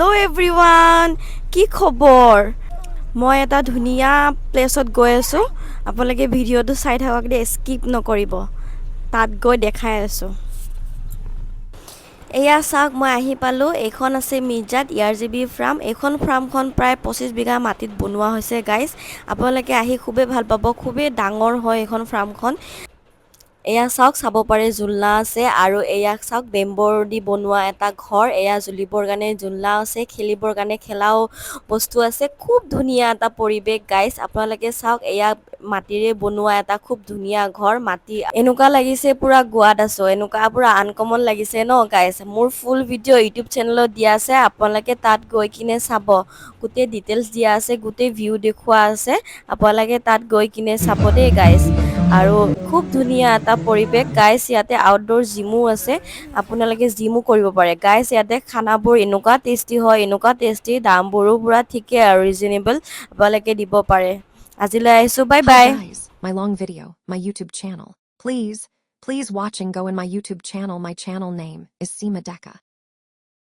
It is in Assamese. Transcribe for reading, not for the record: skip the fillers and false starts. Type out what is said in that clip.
Hello everyone, কি খবৰ? মই এটা ধুনীয়া প্লেছত গৈ আছোঁ। আপোনালোকে ভিডিঅ'টো চাই থাকক দেই, স্কিপ নকৰিব। তাত গৈ দেখাই আছোঁ। এয়া চাওক, মই আহি পালোঁ। এইখন আছে মিৰ্জাত ইয়াৰজিবি ফাৰ্ম। এইখন ফাৰ্মখন প্ৰায় 25 বিঘা মাটিত বনোৱা হৈছে গাইজ। আপোনালোকে আহি খুবেই ভাল পাব। খুবেই ডাঙৰ হয় এইখন ফাৰ্মখন। এয়া চাওক, চাব পাৰে জোলনা আছে আৰু এয়া চাওক বেম্বৰ দি বনোৱা এটা ঘৰ। এয়া জুলিবৰ কাৰণে জোলনা আছে, খেলিবৰ কাৰণে খেলাও বস্তু আছে। খুব ধুনীয়া এটা পৰিৱেশ গাইজ। আপোনালোকে চাওক, এয়া মাটিৰে বনোৱা এটা খুব ধুনীয়া ঘৰ। মাটি এনেকুৱা লাগিছে পুৰা গোৱাত আছো, এনেকুৱা পুৰা আনকমন লাগিছে ন গাইজ। মোৰ ফুল ভিডিঅ' ইউটিউব চেনেলত দিয়া আছে, আপোনালোকে তাত গৈ কিনে চাব। গোটেই ডিটেইলছ দিয়া আছে, গোটেই ভিউ দেখুওৱা আছে। আপোনালোকে তাত গৈ কিনে চাব দেই গাইজ। আৰু খুব ধুনীয়া এটা পৰিৱেশ গাইজ। ইয়াতে আউটডোৰ জিমো আছে, আপোনালোকে জিমো কৰিব পাৰে গাইজ। ইয়াতে খানাবোৰ এনেকুৱা টেষ্টি হয়, এনেকুৱা টেষ্টি, দামবোৰো পুৰা ঠিকে আৰু ৰিজনেবল, আপোনালোকে দিব পাৰে। আজিলৈ আহিছোঁ, বাই Hi by. guys, my long video, my YouTube channel. Please watch and go in my YouTube channel. My channel name is Seema Deka.